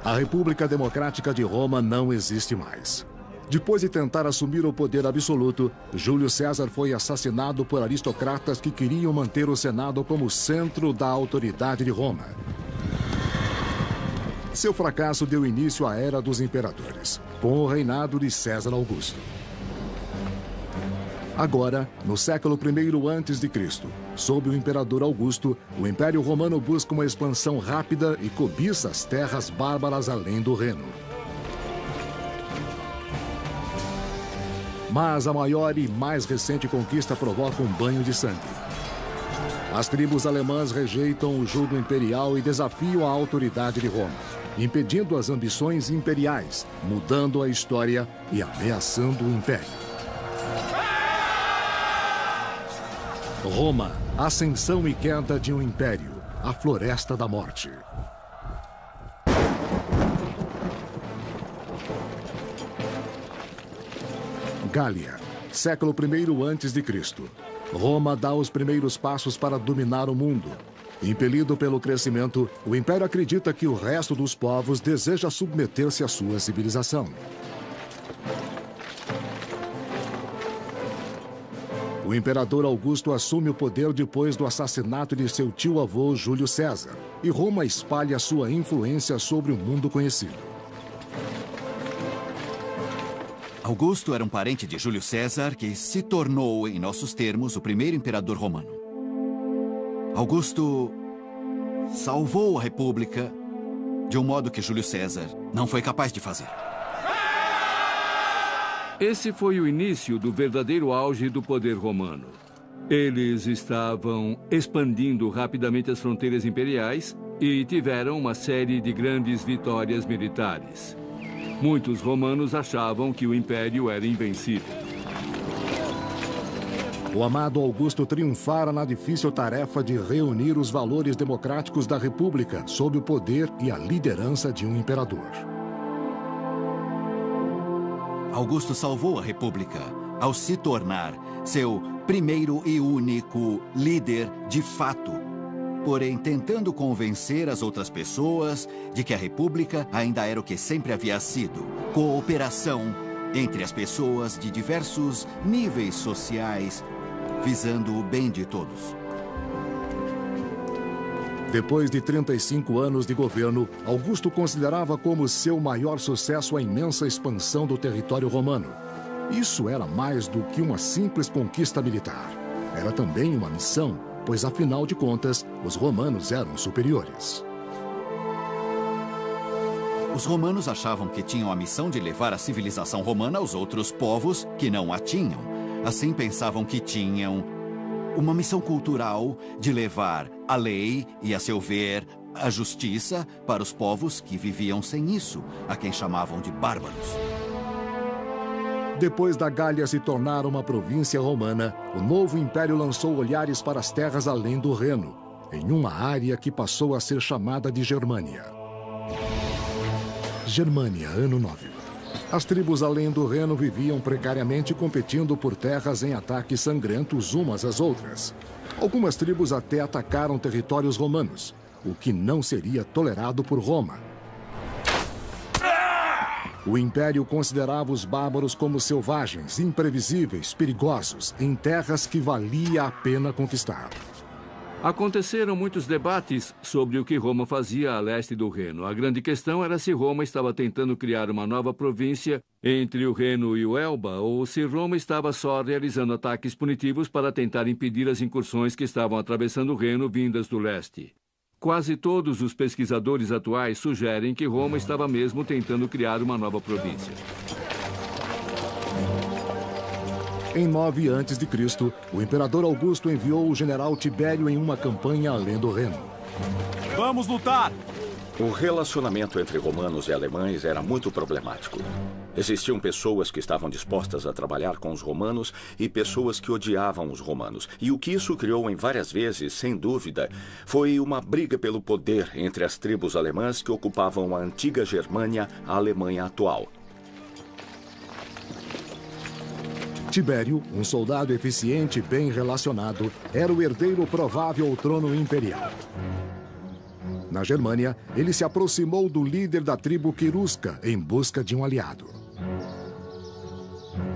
A República Democrática de Roma não existe mais. Depois de tentar assumir o poder absoluto, Júlio César foi assassinado por aristocratas que queriam manter o Senado como centro da autoridade de Roma. Seu fracasso deu início à Era dos Imperadores, com o reinado de César Augusto. Agora, no século I a.C., sob o imperador Augusto, o Império Romano busca uma expansão rápida e cobiça as terras bárbaras além do Reno. Mas a maior e mais recente conquista provoca um banho de sangue. As tribos alemãs rejeitam o jugo imperial e desafiam a autoridade de Roma, impedindo as ambições imperiais, mudando a história e ameaçando o Império. Roma, ascensão e queda de um império, a Floresta da Morte. Gália, século I a.C. Roma dá os primeiros passos para dominar o mundo. Impelido pelo crescimento, o Império acredita que o resto dos povos deseja submeter-se à sua civilização. O imperador Augusto assume o poder depois do assassinato de seu tio-avô Júlio César, e Roma espalha sua influência sobre o mundo conhecido. Augusto era um parente de Júlio César que se tornou, em nossos termos, o primeiro imperador romano. Augusto salvou a República de um modo que Júlio César não foi capaz de fazer. Esse foi o início do verdadeiro auge do poder romano. Eles estavam expandindo rapidamente as fronteiras imperiais e tiveram uma série de grandes vitórias militares. Muitos romanos achavam que o Império era invencível. O amado Augusto triunfara na difícil tarefa de reunir os valores democráticos da República sob o poder e a liderança de um imperador. Augusto salvou a República ao se tornar seu primeiro e único líder de fato, porém tentando convencer as outras pessoas de que a República ainda era o que sempre havia sido: cooperação entre as pessoas de diversos níveis sociais, visando o bem de todos. Depois de 35 anos de governo, Augusto considerava como seu maior sucesso a imensa expansão do território romano. Isso era mais do que uma simples conquista militar. Era também uma missão, pois, afinal de contas, os romanos eram superiores. Os romanos achavam que tinham a missão de levar a civilização romana aos outros povos que não a tinham. Assim, pensavam que tinham uma missão cultural de levar a lei e, a seu ver, a justiça para os povos que viviam sem isso, a quem chamavam de bárbaros. Depois da Gália se tornar uma província romana, o novo império lançou olhares para as terras além do Reno, em uma área que passou a ser chamada de Germânia. Germânia, ano 9. As tribos além do Reno viviam precariamente competindo por terras em ataques sangrentos umas às outras. Algumas tribos até atacaram territórios romanos, o que não seria tolerado por Roma. O Império considerava os bárbaros como selvagens, imprevisíveis, perigosos, em terras que valia a pena conquistar. Aconteceram muitos debates sobre o que Roma fazia a leste do Reno. A grande questão era se Roma estava tentando criar uma nova província entre o Reno e o Elba, ou se Roma estava só realizando ataques punitivos para tentar impedir as incursões que estavam atravessando o Reno vindas do leste. Quase todos os pesquisadores atuais sugerem que Roma estava mesmo tentando criar uma nova província. Em 9 a.C., o imperador Augusto enviou o general Tibério em uma campanha além do Reno. Vamos lutar! O relacionamento entre romanos e alemães era muito problemático. Existiam pessoas que estavam dispostas a trabalhar com os romanos e pessoas que odiavam os romanos. E o que isso criou em várias vezes, sem dúvida, foi uma briga pelo poder entre as tribos alemãs que ocupavam a antiga Germânia, a Alemanha atual. Tibério, um soldado eficiente e bem relacionado, era o herdeiro provável ao trono imperial. Na Germânia, ele se aproximou do líder da tribo Querusca em busca de um aliado.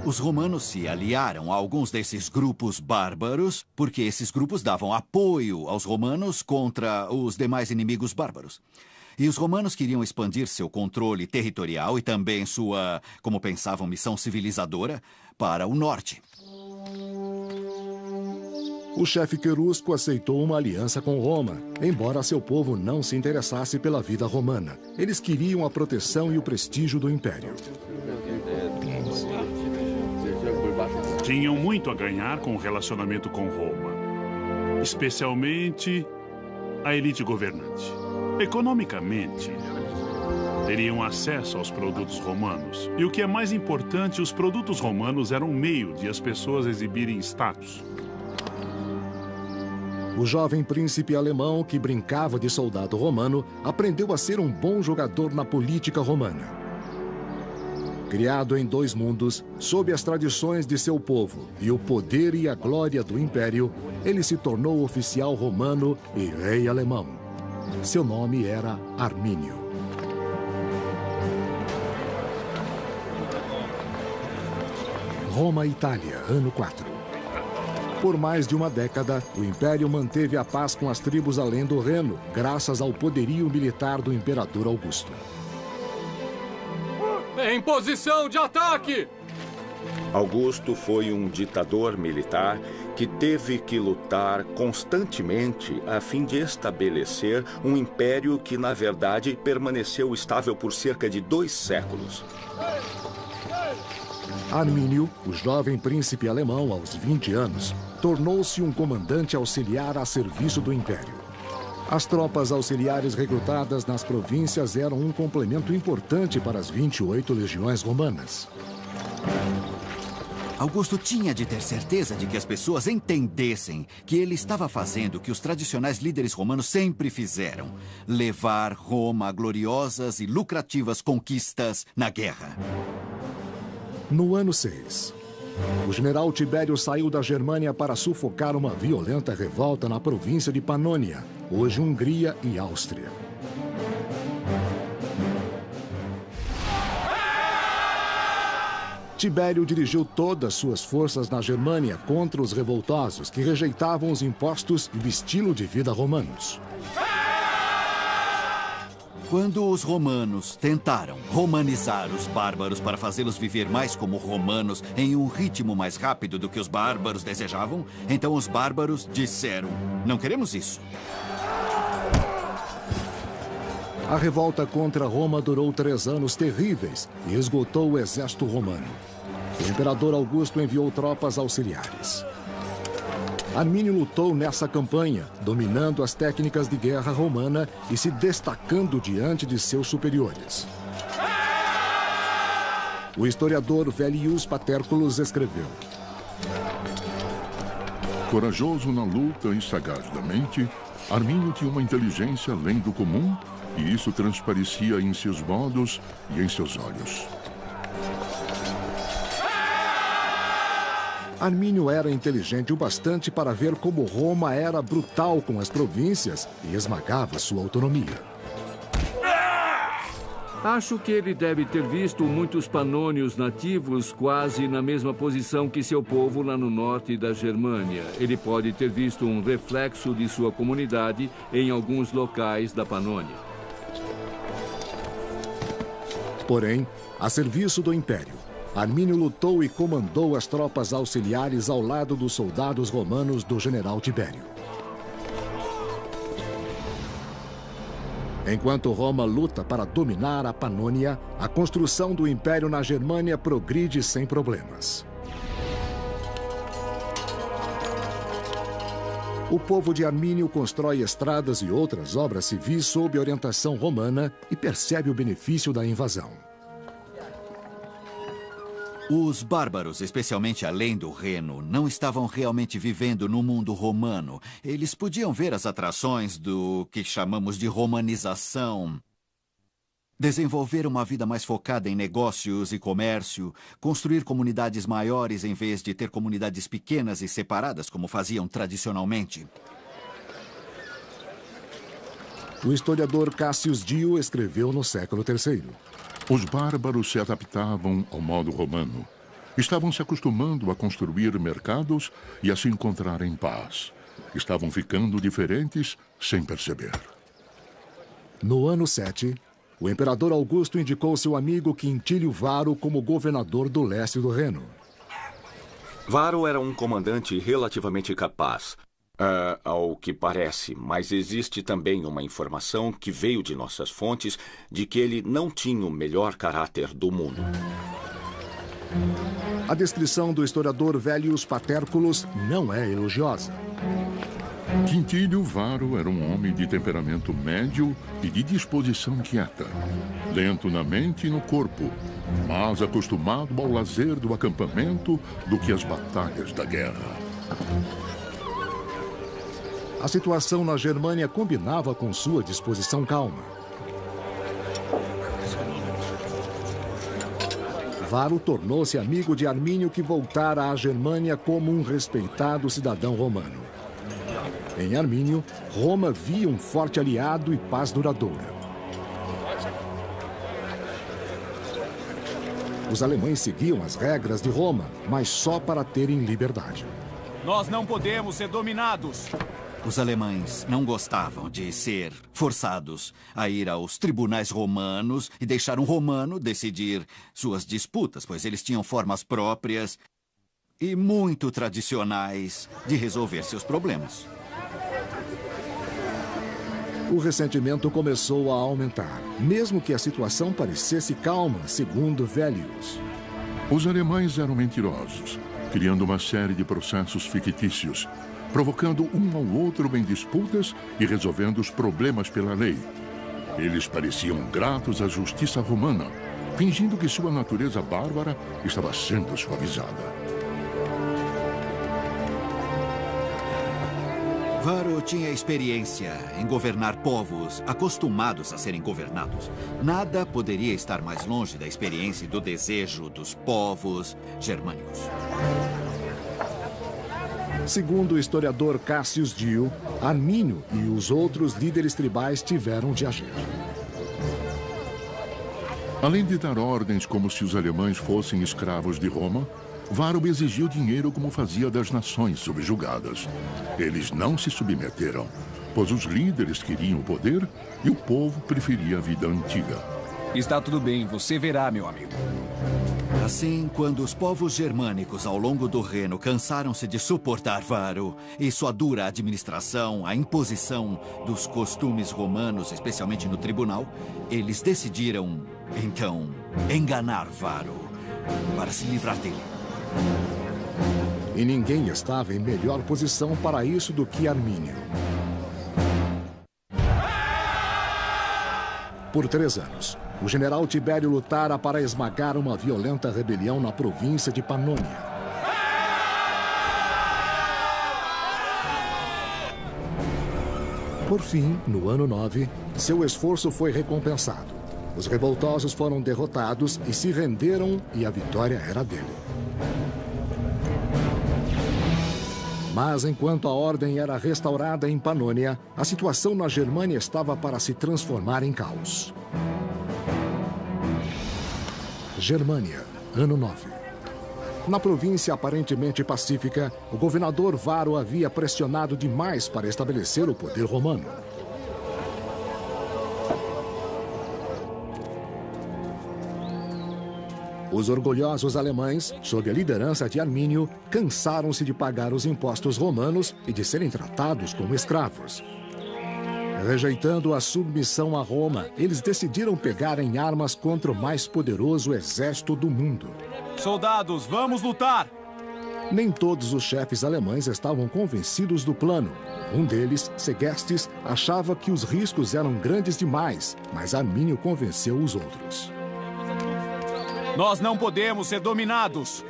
Os romanos se aliaram a alguns desses grupos bárbaros porque esses grupos davam apoio aos romanos contra os demais inimigos bárbaros. E os romanos queriam expandir seu controle territorial e também sua, como pensavam, missão civilizadora para o norte. O chefe querusco aceitou uma aliança com Roma, embora seu povo não se interessasse pela vida romana. Eles queriam a proteção e o prestígio do império. Tinham muito a ganhar com o relacionamento com Roma, especialmente a elite governante. Economicamente, teriam acesso aos produtos romanos. E o que é mais importante, os produtos romanos eram um meio de as pessoas exibirem status. O jovem príncipe alemão, que brincava de soldado romano, aprendeu a ser um bom jogador na política romana. Criado em dois mundos, sob as tradições de seu povo e o poder e a glória do império, ele se tornou oficial romano e rei alemão. Seu nome era Armínio. Roma, Itália, ano 4. Por mais de uma década, o Império manteve a paz com as tribos além do Reno, graças ao poderio militar do imperador Augusto. Em posição de ataque! Augusto foi um ditador militar que teve que lutar constantemente a fim de estabelecer um império que, na verdade, permaneceu estável por cerca de 2 séculos. Armínio, o jovem príncipe alemão aos 20 anos, tornou-se um comandante auxiliar a serviço do Império. As tropas auxiliares recrutadas nas províncias eram um complemento importante para as 28 legiões romanas. Augusto tinha de ter certeza de que as pessoas entendessem que ele estava fazendo o que os tradicionais líderes romanos sempre fizeram: levar Roma a gloriosas e lucrativas conquistas na guerra. No ano 6, o general Tibério saiu da Germânia para sufocar uma violenta revolta na província de Panônia, hoje Hungria e Áustria. Tibério dirigiu todas suas forças na Germânia contra os revoltosos que rejeitavam os impostos e o estilo de vida romanos. Quando os romanos tentaram romanizar os bárbaros para fazê-los viver mais como romanos em um ritmo mais rápido do que os bárbaros desejavam, então os bárbaros disseram: não queremos isso. A revolta contra Roma durou 3 anos terríveis e esgotou o exército romano. O imperador Augusto enviou tropas auxiliares. Armínio lutou nessa campanha, dominando as técnicas de guerra romana e se destacando diante de seus superiores. O historiador Velleius Paterculus escreveu: corajoso na luta e sagaz da mente, Armínio tinha uma inteligência além do comum e isso transparecia em seus modos e em seus olhos. Armínio era inteligente o bastante para ver como Roma era brutal com as províncias e esmagava sua autonomia. Acho que ele deve ter visto muitos panônios nativos quase na mesma posição que seu povo lá no norte da Germânia. Ele pode ter visto um reflexo de sua comunidade em alguns locais da Panônia. Porém, a serviço do Império, Armínio lutou e comandou as tropas auxiliares ao lado dos soldados romanos do general Tibério. Enquanto Roma luta para dominar a Panônia, a construção do Império na Germânia progride sem problemas. O povo de Armínio constrói estradas e outras obras civis sob orientação romana e percebe o benefício da invasão. Os bárbaros, especialmente além do Reno, não estavam realmente vivendo no mundo romano. Eles podiam ver as atrações do que chamamos de romanização. Desenvolver uma vida mais focada em negócios e comércio, construir comunidades maiores em vez de ter comunidades pequenas e separadas, como faziam tradicionalmente. o historiador Cassius Dio escreveu no século III. Os bárbaros se adaptavam ao modo romano. Estavam se acostumando a construir mercados e a se encontrar em paz. Estavam ficando diferentes sem perceber. No ano 7, o imperador Augusto indicou seu amigo Quintílio Varo como governador do leste do Reno. Varo era um comandante relativamente capaz, ao que parece, mas existe também uma informação que veio de nossas fontes de que ele não tinha o melhor caráter do mundo. A descrição do historiador Vellius Paterculus não é elogiosa. Quintílio Varo era um homem de temperamento médio e de disposição quieta. Lento na mente e no corpo, mas acostumado ao lazer do acampamento do que às batalhas da guerra. A situação na Germânia combinava com sua disposição calma. Varo tornou-se amigo de Armínio, que voltara à Germânia como um respeitado cidadão romano. Em Armínio, Roma via um forte aliado e paz duradoura. Os alemães seguiam as regras de Roma, mas só para terem liberdade. Nós não podemos ser dominados. Os alemães não gostavam de ser forçados a ir aos tribunais romanos e deixar um romano decidir suas disputas, pois eles tinham formas próprias e muito tradicionais de resolver seus problemas. O ressentimento começou a aumentar, mesmo que a situação parecesse calma, segundo Vellius. Os alemães eram mentirosos, criando uma série de processos fictícios, provocando um ao outro em disputas e resolvendo os problemas pela lei. Eles pareciam gratos à justiça romana, fingindo que sua natureza bárbara estava sendo suavizada. Varo tinha experiência em governar povos acostumados a serem governados. Nada poderia estar mais longe da experiência e do desejo dos povos germânicos. Segundo o historiador Cassius Dio, Armínio e os outros líderes tribais tiveram de agir. Além de dar ordens como se os alemães fossem escravos de Roma, Varo exigiu dinheiro como fazia das nações subjugadas. Eles não se submeteram, pois os líderes queriam o poder e o povo preferia a vida antiga. Está tudo bem, você verá, meu amigo. Assim, quando os povos germânicos ao longo do Reno cansaram-se de suportar Varo e sua dura administração, a imposição dos costumes romanos, especialmente no tribunal, eles decidiram, então, enganar Varo para se livrar dele. E ninguém estava em melhor posição para isso do que Armínio. Por 3 anos, o general Tibério lutara para esmagar uma violenta rebelião na província de Panônia. Por fim, no ano 9, seu esforço foi recompensado. Os revoltosos foram derrotados e se renderam, e a vitória era dele. Mas enquanto a ordem era restaurada em Panônia, a situação na Germânia estava para se transformar em caos. Germânia, ano 9. Na província aparentemente pacífica, o governador Varo havia pressionado demais para estabelecer o poder romano. Os orgulhosos alemães, sob a liderança de Armínio, cansaram-se de pagar os impostos romanos e de serem tratados como escravos. Rejeitando a submissão a Roma, eles decidiram pegar em armas contra o mais poderoso exército do mundo. Soldados, vamos lutar! Nem todos os chefes alemães estavam convencidos do plano. Um deles, Segestes, achava que os riscos eram grandes demais, mas Armínio convenceu os outros. Nós não podemos ser dominados!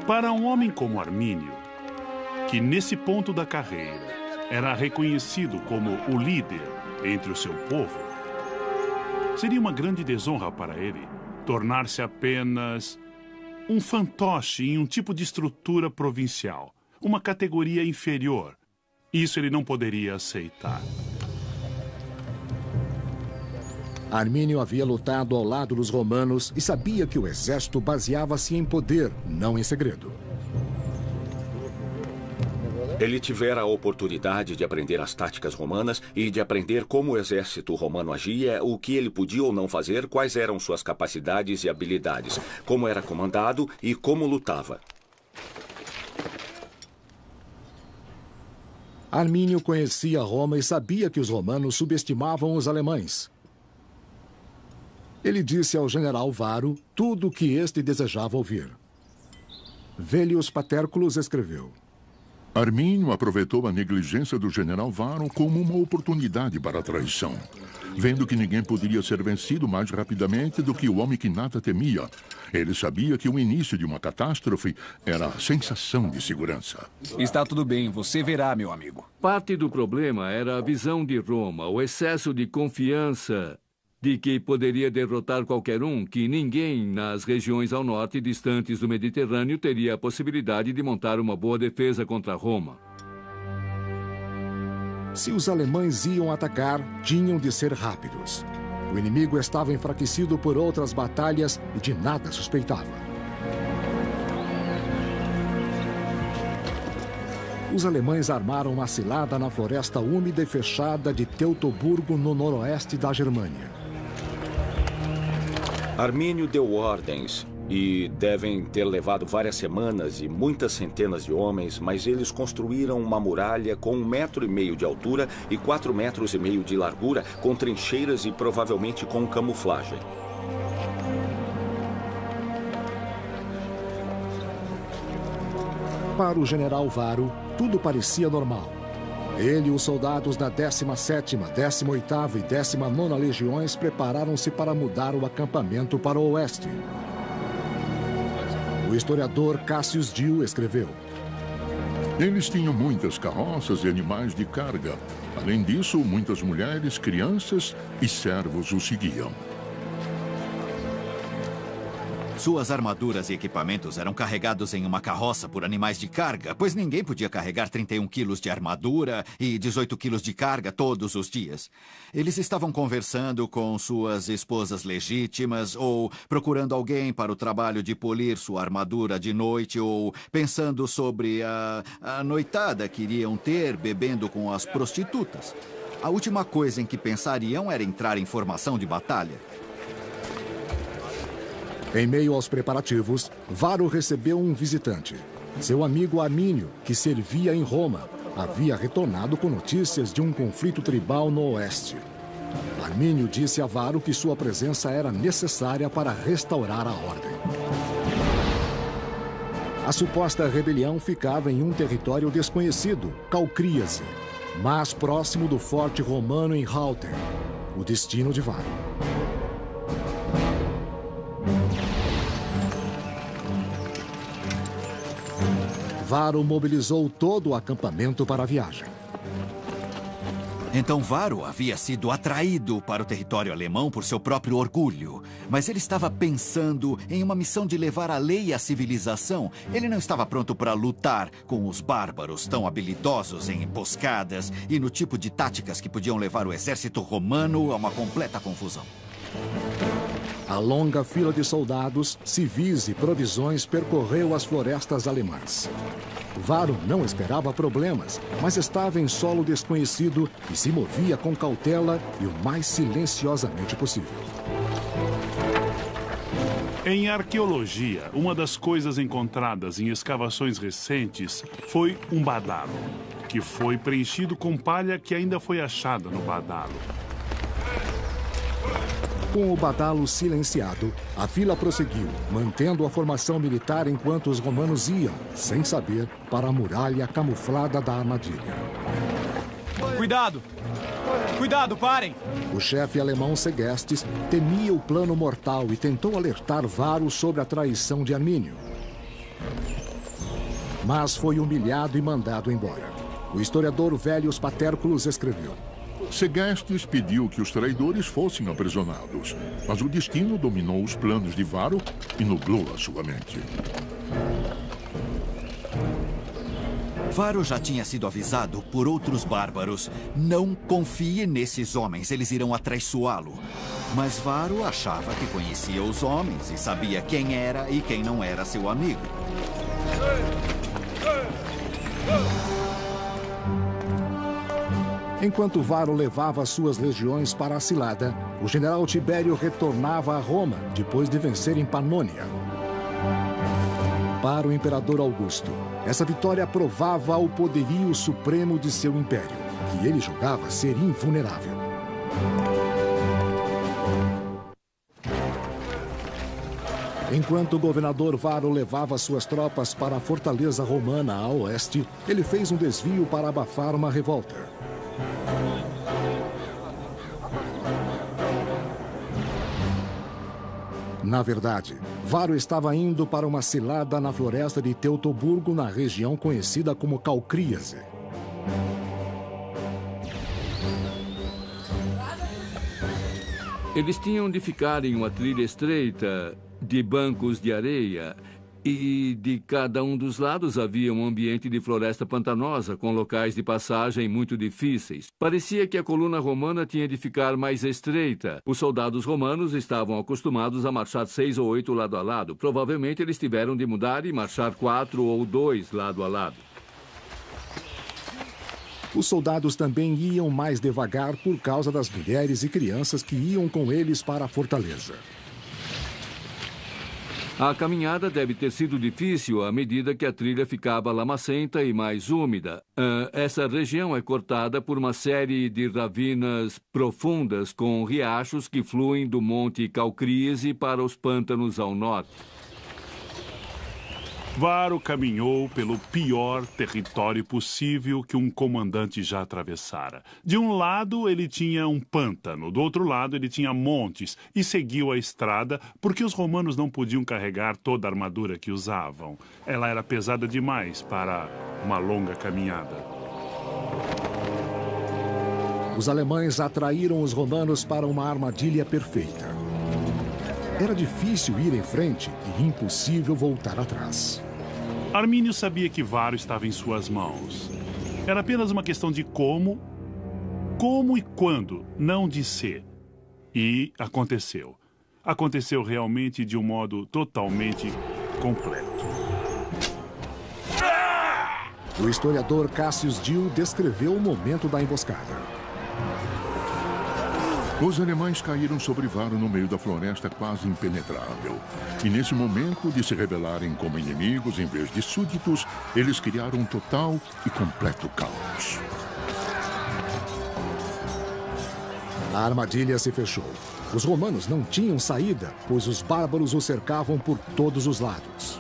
Para um homem como Armínio, que nesse ponto da carreira era reconhecido como o líder entre o seu povo, seria uma grande desonra para ele tornar-se apenas um fantoche em um tipo de estrutura provincial, uma categoria inferior. Isso ele não poderia aceitar. Armínio havia lutado ao lado dos romanos e sabia que o exército baseava-se em poder, não em segredo. Ele tivera a oportunidade de aprender as táticas romanas e de aprender como o exército romano agia, o que ele podia ou não fazer, quais eram suas capacidades e habilidades, como era comandado e como lutava. Armínio conhecia Roma e sabia que os romanos subestimavam os alemães. Ele disse ao general Varo tudo o que este desejava ouvir. Vellius Paterculus escreveu: Armínio aproveitou a negligência do general Varo como uma oportunidade para a traição, vendo que ninguém poderia ser vencido mais rapidamente do que o homem que nada temia. Ele sabia que o início de uma catástrofe era a sensação de segurança. Está tudo bem, você verá, meu amigo. Parte do problema era a visão de Roma, o excesso de confiança de que poderia derrotar qualquer um, que ninguém nas regiões ao norte distantes do Mediterrâneo teria a possibilidade de montar uma boa defesa contra Roma. Se os alemães iam atacar, tinham de ser rápidos. O inimigo estava enfraquecido por outras batalhas e de nada suspeitava. Os alemães armaram uma cilada na floresta úmida e fechada de Teutoburgo, no noroeste da Germânia. Armínio deu ordens e devem ter levado várias semanas e muitas centenas de homens, mas eles construíram uma muralha com 1,5 metro de altura e 4,5 metros de largura, com trincheiras e provavelmente com camuflagem. Para o general Varo, tudo parecia normal. Ele e os soldados da 17ª, 18ª e 19ª Legiões prepararam-se para mudar o acampamento para o oeste. O historiador Cassius Dio escreveu: Eles tinham muitas carroças e animais de carga. Além disso, muitas mulheres, crianças e servos o seguiam. Suas armaduras e equipamentos eram carregados em uma carroça por animais de carga, pois ninguém podia carregar 31 quilos de armadura e 18 quilos de carga todos os dias. Eles estavam conversando com suas esposas legítimas, ou procurando alguém para o trabalho de polir sua armadura de noite, ou pensando sobre a noitada que iriam ter bebendo com as prostitutas. A última coisa em que pensariam era entrar em formação de batalha. Em meio aos preparativos, Varo recebeu um visitante. Seu amigo Armínio, que servia em Roma, havia retornado com notícias de um conflito tribal no oeste. Armínio disse a Varo que sua presença era necessária para restaurar a ordem. A suposta rebelião ficava em um território desconhecido, Calcríase, mas próximo do forte romano em Halter, o destino de Varo. Varo mobilizou todo o acampamento para a viagem. Então Varo havia sido atraído para o território alemão por seu próprio orgulho. Mas ele estava pensando em uma missão de levar a lei e a civilização. Ele não estava pronto para lutar com os bárbaros tão habilidosos em emboscadas e no tipo de táticas que podiam levar o exército romano a uma completa confusão. A longa fila de soldados, civis e provisões percorreu as florestas alemãs. Varo não esperava problemas, mas estava em solo desconhecido e se movia com cautela e o mais silenciosamente possível. Em arqueologia, uma das coisas encontradas em escavações recentes foi um badalo, que foi preenchido com palha que ainda foi achada no badalo. Com o badalo silenciado, a fila prosseguiu, mantendo a formação militar enquanto os romanos iam, sem saber, para a muralha camuflada da armadilha. Cuidado! Cuidado, parem! O chefe alemão Segestes temia o plano mortal e tentou alertar Varo sobre a traição de Armínio. Mas foi humilhado e mandado embora. O historiador Vellius Paterculus escreveu: Segestes pediu que os traidores fossem aprisionados, mas o destino dominou os planos de Varo e nublou a sua mente. Varo já tinha sido avisado por outros bárbaros. Não confie nesses homens, eles irão atraiçoá-lo. Mas Varro achava que conhecia os homens e sabia quem era e quem não era seu amigo. Enquanto Varro levava suas legiões para a cilada, o general Tibério retornava a Roma, depois de vencer em Panônia. Para o imperador Augusto, essa vitória provava o poderio supremo de seu império, que ele julgava ser invulnerável. Enquanto o governador Varro levava suas tropas para a fortaleza romana a oeste, ele fez um desvio para abafar uma revolta. Na verdade, Varro estava indo para uma cilada na floresta de Teutoburgo, na região conhecida como Calcríase. Eles tinham de ficar em uma trilha estreita de bancos de areia e de cada um dos lados havia um ambiente de floresta pantanosa com locais de passagem muito difíceis. Parecia que a coluna romana tinha de ficar mais estreita. Os soldados romanos estavam acostumados a marchar 6 ou 8 lado a lado. Provavelmente eles tiveram de mudar e marchar 4 ou 2 lado a lado. Os soldados também iam mais devagar por causa das mulheres e crianças que iam com eles para a fortaleza. A caminhada deve ter sido difícil à medida que a trilha ficava lamacenta e mais úmida. Essa região é cortada por uma série de ravinas profundas com riachos que fluem do Monte Calcríase para os pântanos ao norte. Varro caminhou pelo pior território possível que um comandante já atravessara. De um lado, ele tinha um pântano, do outro lado, ele tinha montes, e seguiu a estrada porque os romanos não podiam carregar toda a armadura que usavam. Ela era pesada demais para uma longa caminhada. Os alemães atraíram os romanos para uma armadilha perfeita. Era difícil ir em frente e impossível voltar atrás. Armínio sabia que Varro estava em suas mãos. Era apenas uma questão de como e quando, não de se. E aconteceu. Aconteceu realmente de um modo totalmente completo. O historiador Cassius Dio descreveu o momento da emboscada. Os alemães caíram sobre Varro no meio da floresta quase impenetrável. E nesse momento de se revelarem como inimigos em vez de súditos, eles criaram um total e completo caos. A armadilha se fechou. Os romanos não tinham saída, pois os bárbaros os cercavam por todos os lados.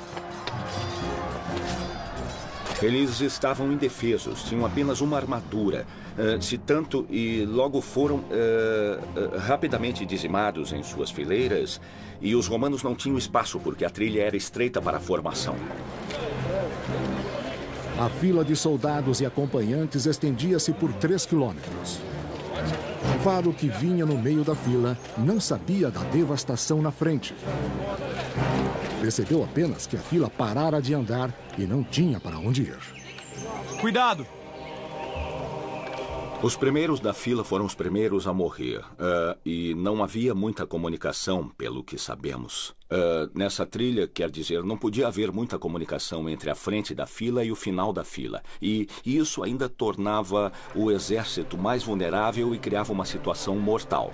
Eles estavam indefesos, tinham apenas uma armadura, se tanto, e logo foram rapidamente dizimados em suas fileiras, e os romanos não tinham espaço porque a trilha era estreita para a formação. A fila de soldados e acompanhantes estendia-se por 3 quilômetros. Varro, que vinha no meio da fila, não sabia da devastação na frente. Percebeu apenas que a fila parara de andar e não tinha para onde ir. Cuidado! Os primeiros da fila foram os primeiros a morrer. E não havia muita comunicação, pelo que sabemos. Nessa trilha, quer dizer, não podia haver muita comunicação entre a frente da fila e o final da fila. E isso ainda tornava o exército mais vulnerável e criava uma situação mortal.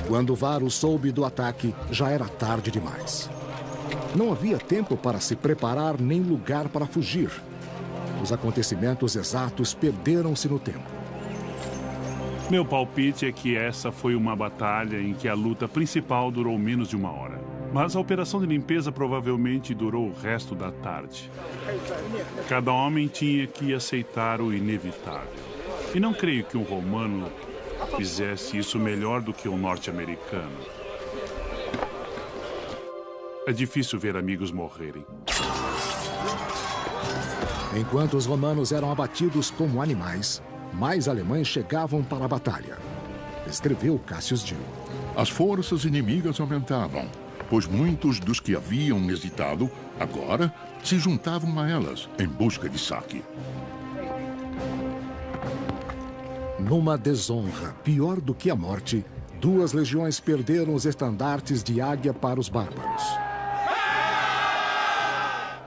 Quando Varro soube do ataque, já era tarde demais. Não havia tempo para se preparar nem lugar para fugir. Os acontecimentos exatos perderam-se no tempo. Meu palpite é que essa foi uma batalha em que a luta principal durou menos de 1 hora. Mas a operação de limpeza provavelmente durou o resto da tarde. Cada homem tinha que aceitar o inevitável. E não creio que um romano fizesse isso melhor do que um norte-americano. É difícil ver amigos morrerem. Enquanto os romanos eram abatidos como animais, mais alemães chegavam para a batalha. Escreveu Cassius Dio. As forças inimigas aumentavam, pois muitos dos que haviam hesitado, agora se juntavam a elas em busca de saque. Numa desonra pior do que a morte, 2 legiões perderam os estandartes de águia para os bárbaros.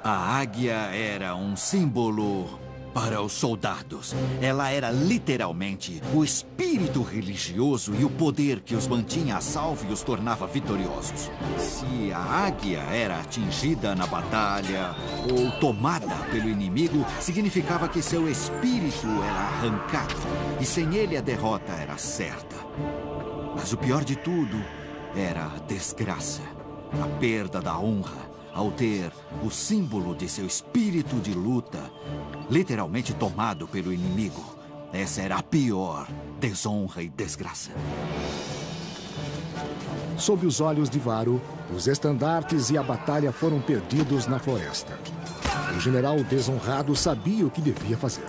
A águia era um símbolo para os soldados. Ela era literalmente o espírito religioso e o poder que os mantinha a salvo e os tornava vitoriosos. Se a águia era atingida na batalha ou tomada pelo inimigo, significava que seu espírito era arrancado e sem ele a derrota era certa. Mas o pior de tudo era a desgraça, a perda da honra, ao ter o símbolo de seu espírito de luta literalmente tomado pelo inimigo. Essa era a pior desonra e desgraça. Sob os olhos de Varro, os estandartes e a batalha foram perdidos na floresta. O general desonrado sabia o que devia fazer.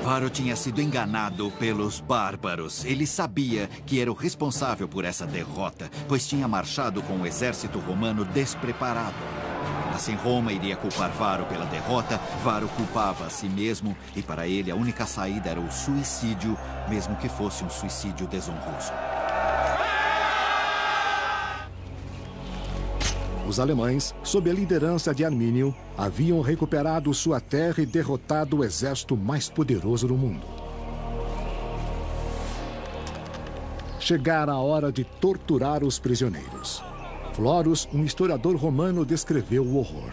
Varro tinha sido enganado pelos bárbaros. Ele sabia que era o responsável por essa derrota, pois tinha marchado com o exército romano despreparado. Assim, Roma iria culpar Varro pela derrota. Varro culpava a si mesmo e para ele a única saída era o suicídio, mesmo que fosse um suicídio desonroso. Os alemães, sob a liderança de Armínio, haviam recuperado sua terra e derrotado o exército mais poderoso do mundo. Chegara a hora de torturar os prisioneiros. Florus, um historiador romano, descreveu o horror.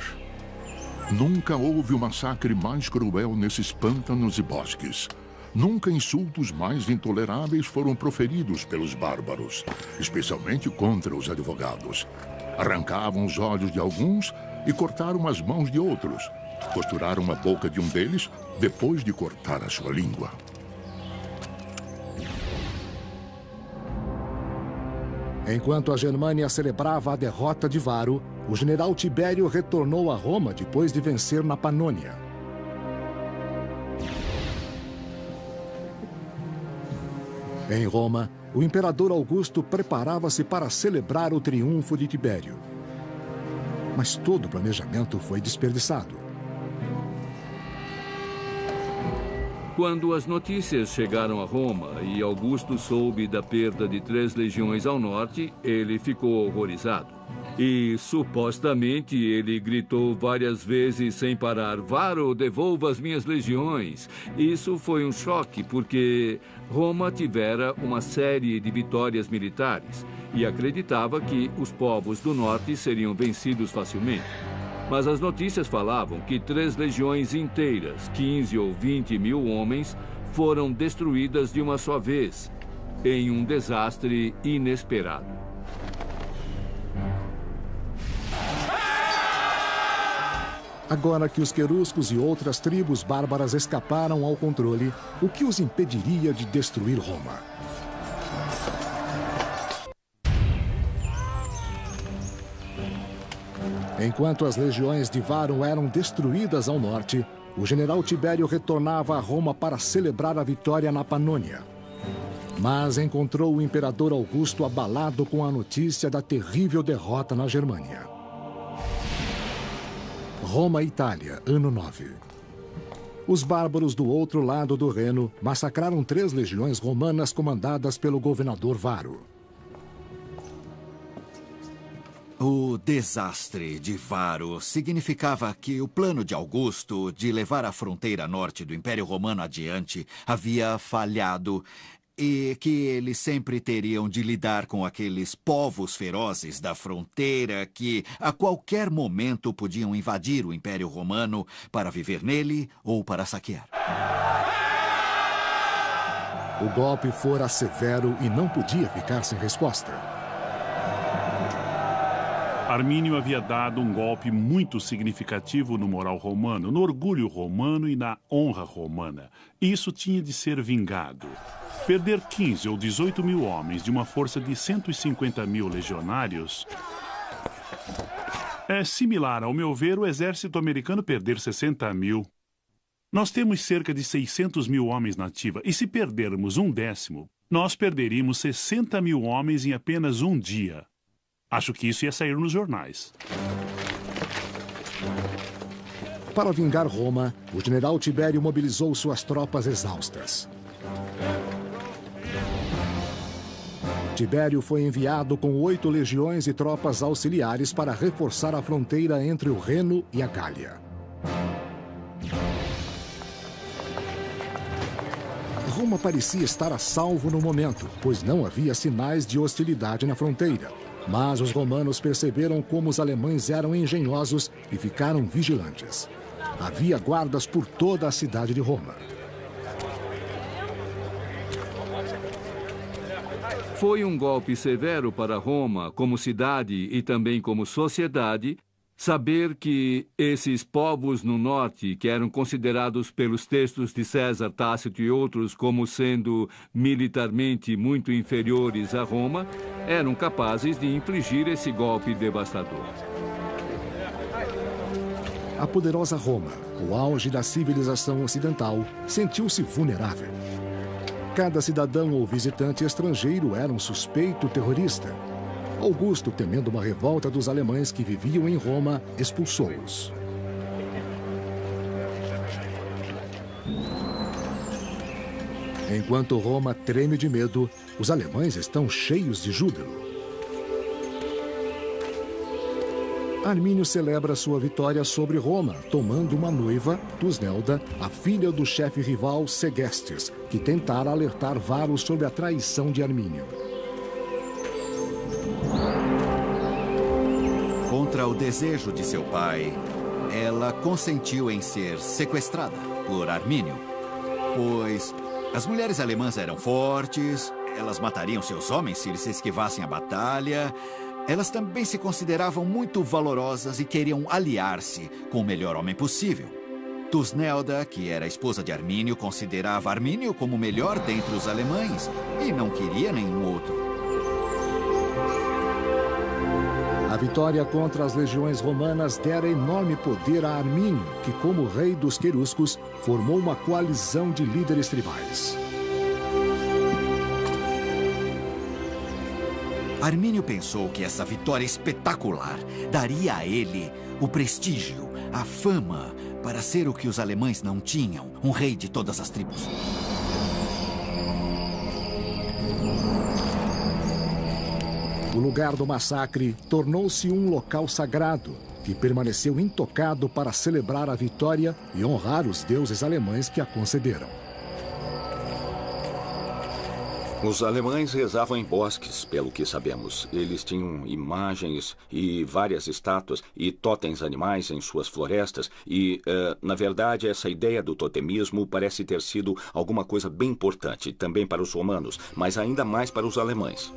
Nunca houve um massacre mais cruel nesses pântanos e bosques. Nunca insultos mais intoleráveis foram proferidos pelos bárbaros, especialmente contra os advogados. Arrancavam os olhos de alguns e cortaram as mãos de outros. Costuraram a boca de um deles depois de cortar a sua língua. Enquanto a Germânia celebrava a derrota de Varro, o general Tibério retornou a Roma depois de vencer na Panônia. Em Roma, o imperador Augusto preparava-se para celebrar o triunfo de Tibério. Mas todo o planejamento foi desperdiçado. Quando as notícias chegaram a Roma e Augusto soube da perda de 3 legiões ao norte, ele ficou horrorizado. E, supostamente, ele gritou várias vezes sem parar: Varro, devolva as minhas legiões. Isso foi um choque, porque Roma tivera uma série de vitórias militares e acreditava que os povos do norte seriam vencidos facilmente. Mas as notícias falavam que 3 legiões inteiras, 15 ou 20 mil homens, foram destruídas de uma só vez, em um desastre inesperado. Agora que os queruscos e outras tribos bárbaras escaparam ao controle, o que os impediria de destruir Roma? Enquanto as legiões de Varro eram destruídas ao norte, o general Tibério retornava a Roma para celebrar a vitória na Panônia. Mas encontrou o imperador Augusto abalado com a notícia da terrível derrota na Germânia. Roma, Itália, ano 9. Os bárbaros do outro lado do Reno massacraram 3 legiões romanas comandadas pelo governador Varro. O desastre de Varro significava que o plano de Augusto de levar a fronteira norte do Império Romano adiante havia falhado e que eles sempre teriam de lidar com aqueles povos ferozes da fronteira que, a qualquer momento, podiam invadir o Império Romano para viver nele ou para saquear. O golpe fora severo e não podia ficar sem resposta. Armínio havia dado um golpe muito significativo no moral romano, no orgulho romano e na honra romana. Isso tinha de ser vingado. Perder 15 ou 18 mil homens de uma força de 150 mil legionários é similar, ao meu ver, o exército americano perder 60 mil. Nós temos cerca de 600 mil homens na ativa, e se perdermos 1/10, nós perderíamos 60 mil homens em apenas um dia. Acho que isso ia sair nos jornais. Para vingar Roma, o general Tibério mobilizou suas tropas exaustas. Tibério foi enviado com 8 legiões e tropas auxiliares para reforçar a fronteira entre o Reno e a Gália. Roma parecia estar a salvo no momento, pois não havia sinais de hostilidade na fronteira. Mas os romanos perceberam como os alemães eram engenhosos e ficaram vigilantes. Havia guardas por toda a cidade de Roma. Foi um golpe severo para Roma, como cidade e também como sociedade, saber que esses povos no norte, que eram considerados pelos textos de César, Tácito e outros como sendo militarmente muito inferiores a Roma, eram capazes de infligir esse golpe devastador. A poderosa Roma, o auge da civilização ocidental, sentiu-se vulnerável. Cada cidadão ou visitante estrangeiro era um suspeito terrorista. Augusto, temendo uma revolta dos alemães que viviam em Roma, expulsou-os. Enquanto Roma treme de medo, os alemães estão cheios de júbilo. Armínio celebra sua vitória sobre Roma, tomando uma noiva, Tusnelda, a filha do chefe rival Segestes, que tentara alertar Varus sobre a traição de Armínio. Contra o desejo de seu pai, ela consentiu em ser sequestrada por Armínio, pois as mulheres alemãs eram fortes, elas matariam seus homens se eles esquivassem a batalha. Elas também se consideravam muito valorosas e queriam aliar-se com o melhor homem possível. Tusnelda, que era a esposa de Armínio, considerava Armínio como o melhor dentre os alemães e não queria nenhum outro. A vitória contra as legiões romanas dera enorme poder a Armínio, que, como rei dos queruscos, formou uma coalizão de líderes tribais. Armínio pensou que essa vitória espetacular daria a ele o prestígio, a fama, para ser o que os alemães não tinham, um rei de todas as tribos. O lugar do massacre tornou-se um local sagrado, que permaneceu intocado para celebrar a vitória e honrar os deuses alemães que a concederam. Os alemães rezavam em bosques, pelo que sabemos. Eles tinham imagens e várias estátuas e totens animais em suas florestas. E, na verdade, essa ideia do totemismo parece ter sido alguma coisa bem importante, também para os romanos, mas ainda mais para os alemães.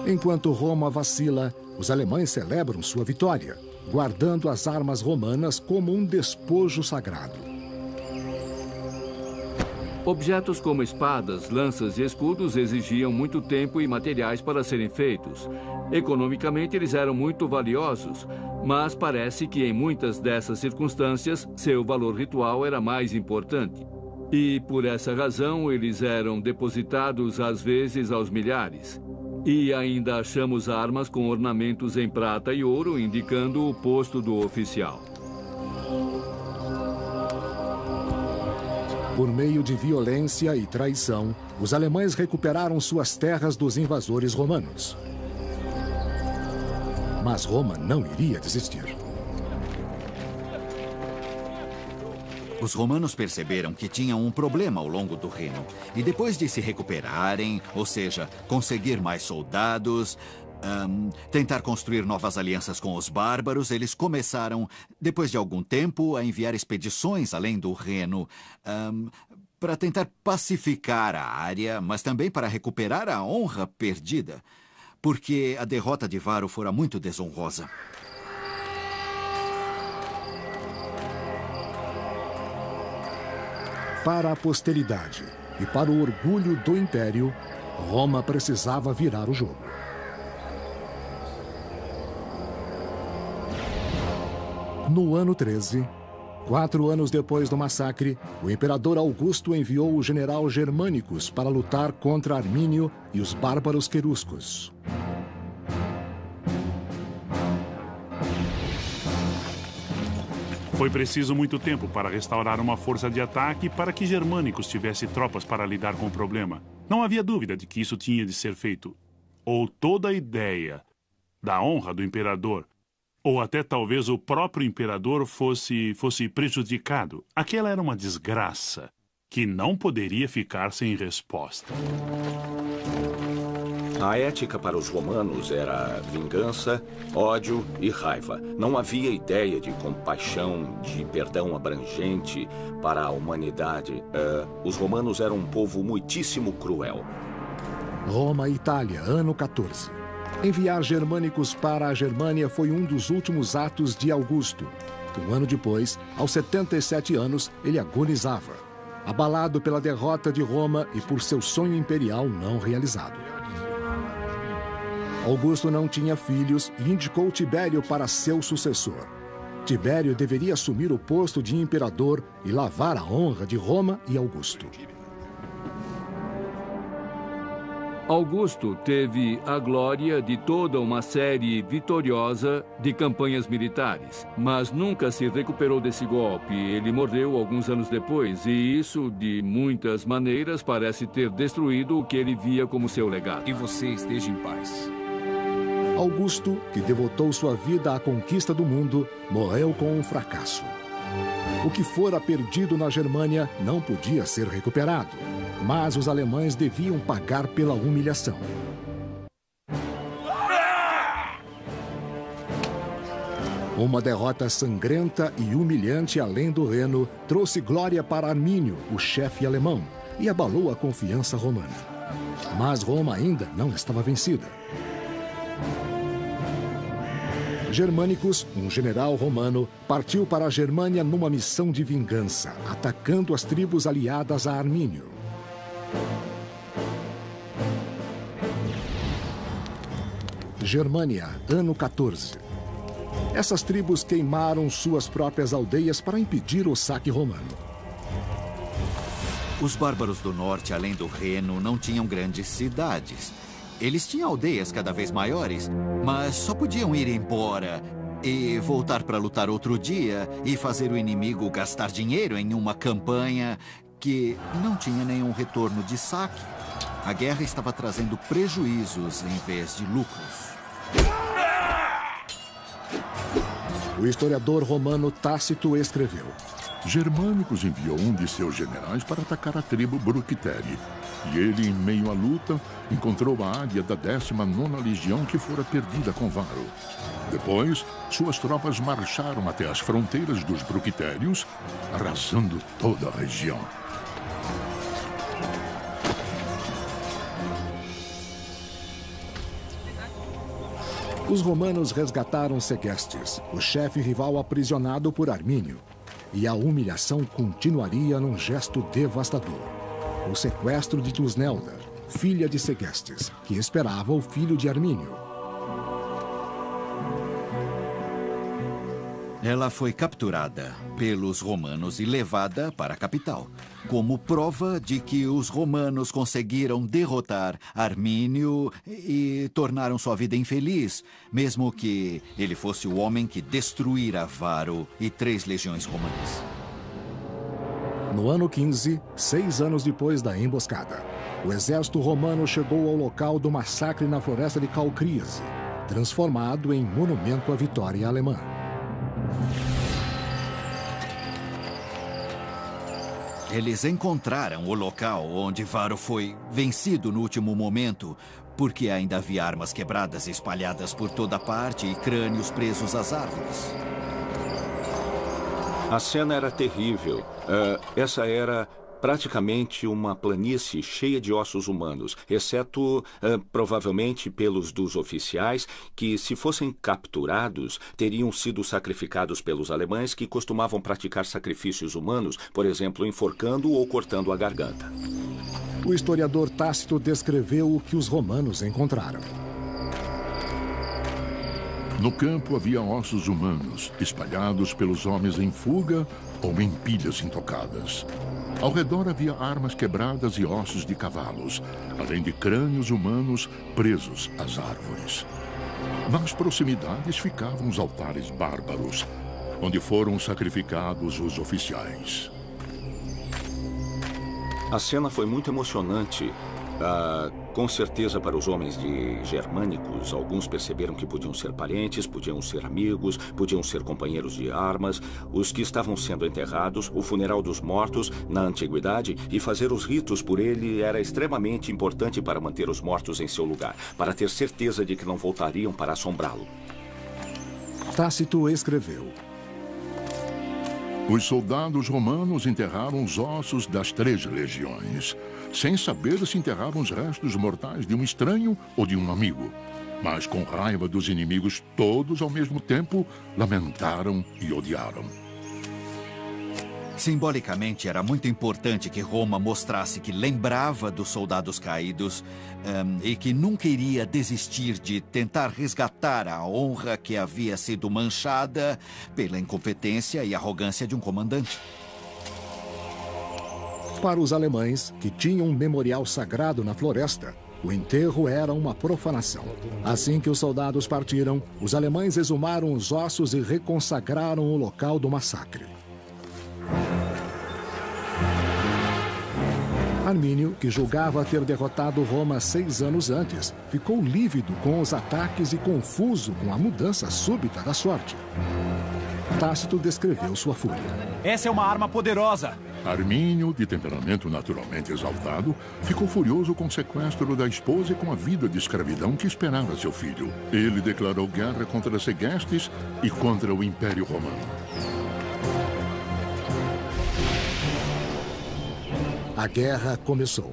Enquanto Roma vacila, os alemães celebram sua vitória, guardando as armas romanas como um despojo sagrado. Objetos como espadas, lanças e escudos exigiam muito tempo e materiais para serem feitos. Economicamente, eles eram muito valiosos, mas parece que em muitas dessas circunstâncias, seu valor ritual era mais importante. E, por essa razão, eles eram depositados às vezes aos milhares. E ainda achamos armas com ornamentos em prata e ouro, indicando o posto do oficial. Por meio de violência e traição, os alemães recuperaram suas terras dos invasores romanos. Mas Roma não iria desistir. Os romanos perceberam que tinham um problema ao longo do Reno. E depois de se recuperarem, ou seja, conseguir mais soldados, tentar construir novas alianças com os bárbaros, eles começaram, depois de algum tempo, a enviar expedições além do Reno para tentar pacificar a área, mas também para recuperar a honra perdida, porque a derrota de Varo fora muito desonrosa. Para a posteridade e para o orgulho do Império, Roma precisava virar o jogo. No ano 13, 4 anos depois do massacre, o imperador Augusto enviou o general Germânicos para lutar contra Armínio e os bárbaros queruscos. Foi preciso muito tempo para restaurar uma força de ataque para que Germânicos tivesse tropas para lidar com o problema. Não havia dúvida de que isso tinha de ser feito. Ou toda a ideia da honra do imperador, ou até talvez o próprio imperador fosse prejudicado. Aquela era uma desgraça que não poderia ficar sem resposta. A ética para os romanos era vingança, ódio e raiva. Não havia ideia de compaixão, de perdão abrangente para a humanidade. Os romanos eram um povo muitíssimo cruel. Roma e Itália, ano 14. Enviar germânicos para a Germânia foi um dos últimos atos de Augusto. Um ano depois, aos 77 anos, ele agonizava, abalado pela derrota de Roma e por seu sonho imperial não realizado. Augusto não tinha filhos e indicou Tibério para seu sucessor. Tibério deveria assumir o posto de imperador e lavar a honra de Roma e Augusto. Augusto teve a glória de toda uma série vitoriosa de campanhas militares, mas nunca se recuperou desse golpe. Ele morreu alguns anos depois, e isso, de muitas maneiras, parece ter destruído o que ele via como seu legado. E você esteja em paz. Augusto, que devotou sua vida à conquista do mundo, morreu com um fracasso. O que fora perdido na Germânia não podia ser recuperado, mas os alemães deviam pagar pela humilhação. Uma derrota sangrenta e humilhante além do Reno trouxe glória para Armínio, o chefe alemão, e abalou a confiança romana. Mas Roma ainda não estava vencida. Germânicos, um general romano, partiu para a Germânia numa missão de vingança, atacando as tribos aliadas a Armínio. Germânia, ano 14. Essas tribos queimaram suas próprias aldeias para impedir o saque romano. Os bárbaros do norte, além do Reno, não tinham grandes cidades. Eles tinham aldeias cada vez maiores, mas só podiam ir embora e voltar para lutar outro dia e fazer o inimigo gastar dinheiro em uma campanha que não tinha nenhum retorno de saque. A guerra estava trazendo prejuízos em vez de lucros. O historiador romano Tácito escreveu: Germânicos enviou um de seus generais para atacar a tribo Bructeri. E ele, em meio à luta, encontrou a águia da 19ª Legião que fora perdida com Varo. Depois, suas tropas marcharam até as fronteiras dos Bructérios, arrasando toda a região. Os romanos resgataram Segestes, o chefe rival aprisionado por Armínio. E a humilhação continuaria num gesto devastador: o sequestro de Tusnelda, filha de Segestes, que esperava o filho de Armínio. Ela foi capturada pelos romanos e levada para a capital, como prova de que os romanos conseguiram derrotar Armínio e tornaram sua vida infeliz, mesmo que ele fosse o homem que destruíra Varo e 3 legiões romanas. No ano 15, 6 anos depois da emboscada, o exército romano chegou ao local do massacre na floresta de Calcríase, transformado em monumento à vitória alemã. Eles encontraram o local onde Varo foi vencido no último momento, porque ainda havia armas quebradas espalhadas por toda parte e crânios presos às árvores. A cena era terrível. Essa era praticamente uma planície cheia de ossos humanos, exceto, provavelmente, pelos dos oficiais, que, se fossem capturados, teriam sido sacrificados pelos alemães, que costumavam praticar sacrifícios humanos, por exemplo, enforcando ou cortando a garganta. O historiador Tácito descreveu o que os romanos encontraram. No campo havia ossos humanos, espalhados pelos homens em fuga ou em pilhas intocadas. Ao redor havia armas quebradas e ossos de cavalos, além de crânios humanos presos às árvores. Nas proximidades ficavam os altares bárbaros. onde foram sacrificados os oficiais. A cena foi muito emocionante. Com certeza para os homens de Germânicos, alguns perceberam que podiam ser parentes, podiam ser amigos, podiam ser companheiros de armas, os que estavam sendo enterrados, o funeral dos mortos na antiguidade, e fazer os ritos por ele era extremamente importante para manter os mortos em seu lugar, para ter certeza de que não voltariam para assombrá-lo. Tácito escreveu: os soldados romanos enterraram os ossos das 3 legiões, sem saber se enterravam os restos mortais de um estranho ou de um amigo. Mas com raiva dos inimigos, todos ao mesmo tempo lamentaram e odiaram. Simbolicamente, era muito importante que Roma mostrasse que lembrava dos soldados caídos e que nunca iria desistir de tentar resgatar a honra que havia sido manchada pela incompetência e arrogância de um comandante. Para os alemães, que tinham um memorial sagrado na floresta, o enterro era uma profanação. Assim que os soldados partiram, os alemães exumaram os ossos e reconsagraram o local do massacre. Armínio, que julgava ter derrotado Roma 6 anos antes, ficou lívido com os ataques e confuso com a mudança súbita da sorte. Tácito descreveu sua fúria. Essa é uma arma poderosa. Armínio, de temperamento naturalmente exaltado, ficou furioso com o sequestro da esposa e com a vida de escravidão que esperava seu filho. Ele declarou guerra contra as Segestes e contra o Império Romano. A guerra começou.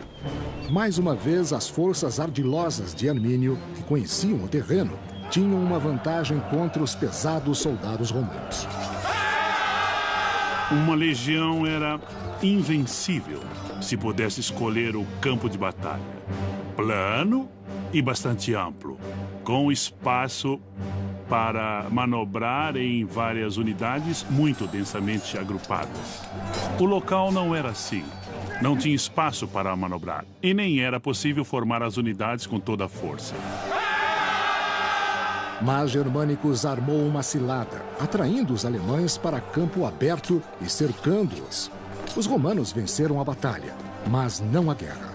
Mais uma vez, as forças ardilosas de Armínio, que conheciam o terreno, tinham uma vantagem contra os pesados soldados romanos. Uma legião era invencível se pudesse escolher o campo de batalha. Plano e bastante amplo, com espaço para manobrar em várias unidades muito densamente agrupadas. O local não era assim. Não tinha espaço para manobrar e nem era possível formar as unidades com toda a força. Mas Germânicos armou uma cilada, atraindo os alemães para campo aberto e cercando-os. Os romanos venceram a batalha, mas não a guerra.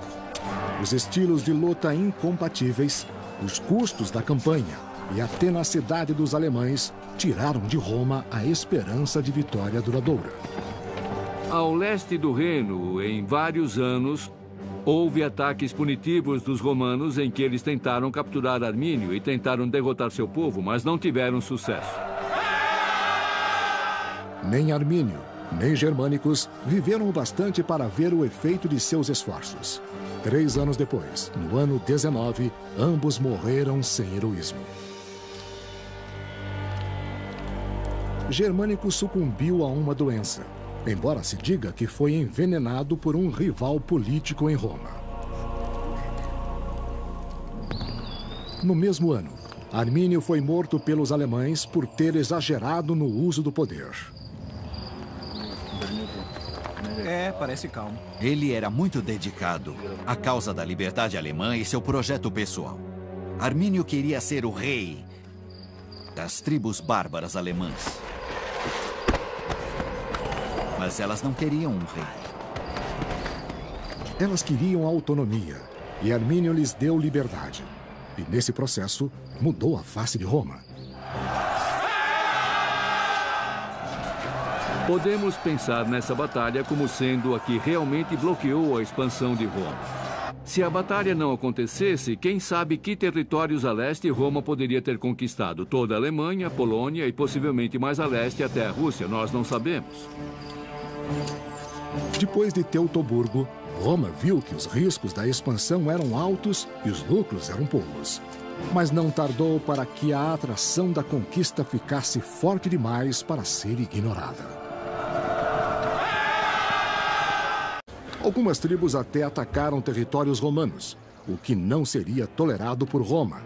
Os estilos de luta incompatíveis, os custos da campanha e a tenacidade dos alemães tiraram de Roma a esperança de vitória duradoura. Ao leste do Reno, em vários anos, houve ataques punitivos dos romanos em que eles tentaram capturar Armínio e tentaram derrotar seu povo, mas não tiveram sucesso. Nem Armínio, nem Germânicos viveram o bastante para ver o efeito de seus esforços. 3 anos depois, no ano 19, ambos morreram sem heroísmo. Germânico sucumbiu a uma doença, embora se diga que foi envenenado por um rival político em Roma. No mesmo ano, Armínio foi morto pelos alemães por ter exagerado no uso do poder. Parece calmo. Ele era muito dedicado à causa da liberdade alemã e seu projeto pessoal. Armínio queria ser o rei das tribos bárbaras alemãs. Mas elas não queriam um rei. Elas queriam autonomia, e Armínio lhes deu liberdade. E nesse processo, mudou a face de Roma. Podemos pensar nessa batalha como sendo a que realmente bloqueou a expansão de Roma. Se a batalha não acontecesse, quem sabe que territórios a leste Roma poderia ter conquistado? Toda a Alemanha, Polônia e possivelmente mais a leste até a Rússia, nós não sabemos. Depois de Teutoburgo, Roma viu que os riscos da expansão eram altos e os lucros eram poucos. Mas não tardou para que a atração da conquista ficasse forte demais para ser ignorada. Algumas tribos até atacaram territórios romanos, o que não seria tolerado por Roma.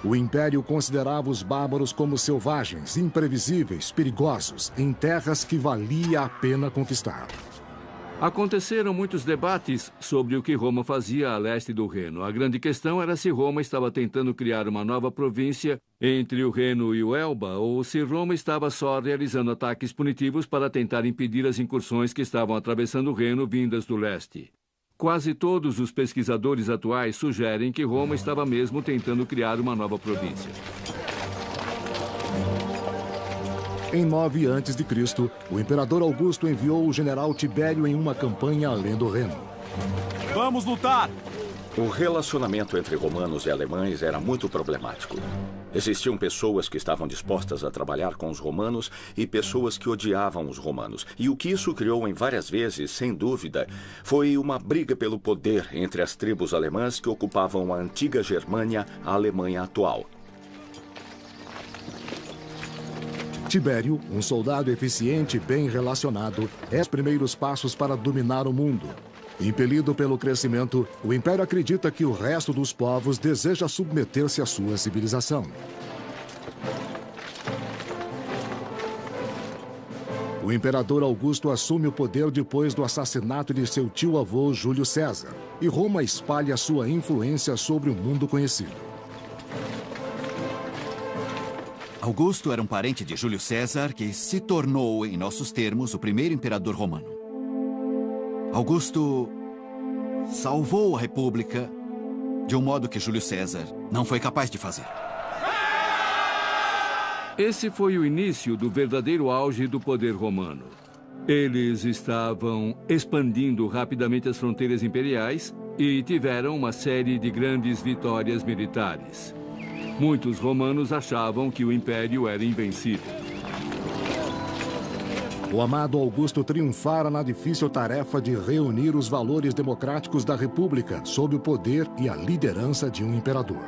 O Império considerava os bárbaros como selvagens, imprevisíveis, perigosos, em terras que valia a pena conquistar. Aconteceram muitos debates sobre o que Roma fazia a leste do Reno. A grande questão era se Roma estava tentando criar uma nova província entre o Reno e o Elba, ou se Roma estava só realizando ataques punitivos para tentar impedir as incursões que estavam atravessando o Reno vindas do leste. Quase todos os pesquisadores atuais sugerem que Roma estava mesmo tentando criar uma nova província. Em 9 a.C., o imperador Augusto enviou o general Tibério em uma campanha além do Reno. Vamos lutar! O relacionamento entre romanos e alemães era muito problemático. Existiam pessoas que estavam dispostas a trabalhar com os romanos e pessoas que odiavam os romanos. E o que isso criou em várias vezes, sem dúvida, foi uma briga pelo poder entre as tribos alemãs que ocupavam a antiga Germânia, a Alemanha atual. Tibério, um soldado eficiente e bem relacionado, é os primeiros passos para dominar o mundo. Impelido pelo crescimento, o Império acredita que o resto dos povos deseja submeter-se à sua civilização. O imperador Augusto assume o poder depois do assassinato de seu tio-avô Júlio César, e Roma espalha sua influência sobre o mundo conhecido. Augusto era um parente de Júlio César que se tornou, em nossos termos, o primeiro imperador romano. Augusto salvou a República de um modo que Júlio César não foi capaz de fazer. Esse foi o início do verdadeiro auge do poder romano. Eles estavam expandindo rapidamente as fronteiras imperiais e tiveram uma série de grandes vitórias militares. Muitos romanos achavam que o império era invencível. O amado Augusto triunfara na difícil tarefa de reunir os valores democráticos da República sob o poder e a liderança de um imperador.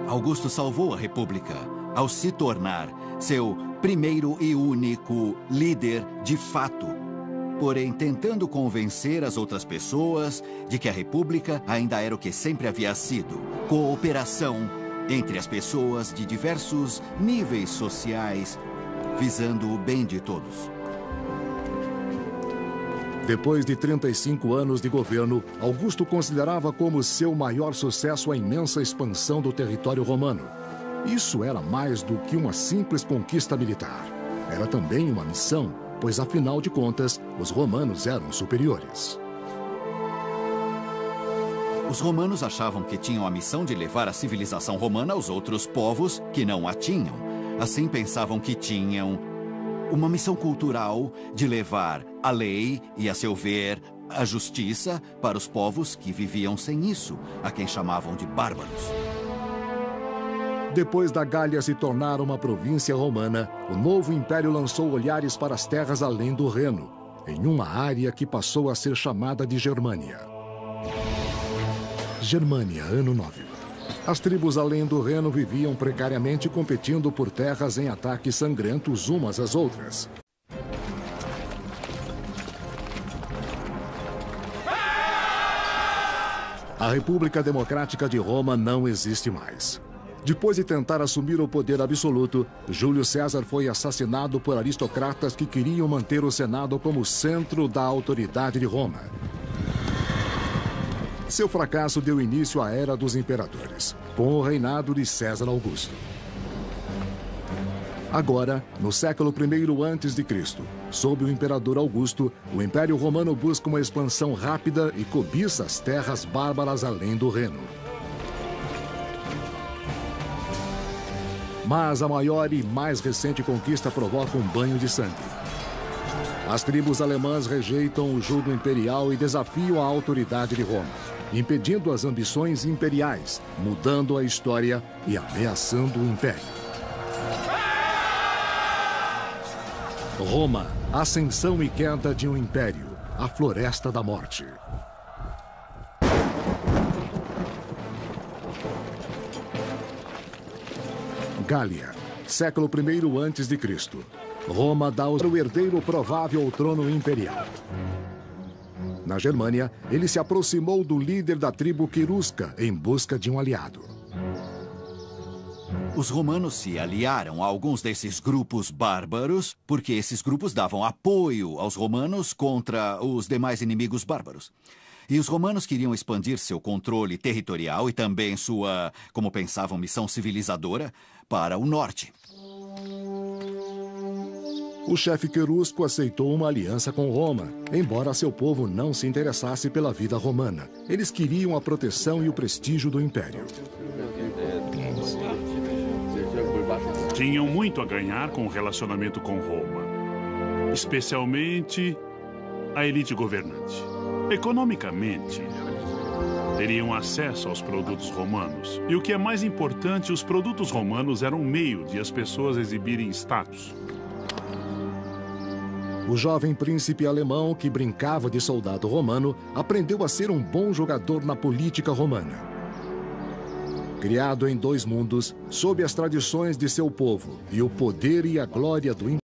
Augusto salvou a República ao se tornar seu primeiro e único líder de fato, porém tentando convencer as outras pessoas de que a República ainda era o que sempre havia sido: cooperação entre as pessoas de diversos níveis sociais, visando o bem de todos. Depois de 35 anos de governo, Augusto considerava como seu maior sucesso a imensa expansão do território romano. Isso era mais do que uma simples conquista militar. Era também uma missão, pois, afinal de contas, os romanos eram superiores. Os romanos achavam que tinham a missão de levar a civilização romana aos outros povos que não a tinham. Assim, pensavam que tinham uma missão cultural de levar a lei e, a seu ver, a justiça para os povos que viviam sem isso, a quem chamavam de bárbaros. Depois da Gália se tornar uma província romana, o novo império lançou olhares para as terras além do Reno, em uma área que passou a ser chamada de Germânia. Germânia, ano 9. As tribos além do Reno viviam precariamente competindo por terras em ataques sangrentos umas às outras. A República Democrática de Roma não existe mais. Depois de tentar assumir o poder absoluto, Júlio César foi assassinado por aristocratas que queriam manter o Senado como centro da autoridade de Roma. Seu fracasso deu início à Era dos Imperadores, com o reinado de César Augusto. Agora, no século I a.C., sob o imperador Augusto, o Império Romano busca uma expansão rápida e cobiça as terras bárbaras além do Reno. Mas a maior e mais recente conquista provoca um banho de sangue. As tribos alemãs rejeitam o jugo imperial e desafiam a autoridade de Roma, impedindo as ambições imperiais, mudando a história e ameaçando o império. Roma, ascensão e queda de um império, a Floresta da Morte. Gália, século I a.C. Roma dá ao herdeiro provável ao trono imperial. Na Germânia, ele se aproximou do líder da tribo Querusca em busca de um aliado. Os romanos se aliaram a alguns desses grupos bárbaros, porque esses grupos davam apoio aos romanos contra os demais inimigos bárbaros. E os romanos queriam expandir seu controle territorial e também sua, como pensavam, missão civilizadora para o norte. O chefe querusco aceitou uma aliança com Roma, embora seu povo não se interessasse pela vida romana. Eles queriam a proteção e o prestígio do império. Tinham muito a ganhar com o relacionamento com Roma, especialmente a elite governante. Economicamente, teriam acesso aos produtos romanos. E o que é mais importante, os produtos romanos eram um meio de as pessoas exibirem status. O jovem príncipe alemão, que brincava de soldado romano, aprendeu a ser um bom jogador na política romana. Criado em dois mundos, sob as tradições de seu povo e o poder e a glória do império,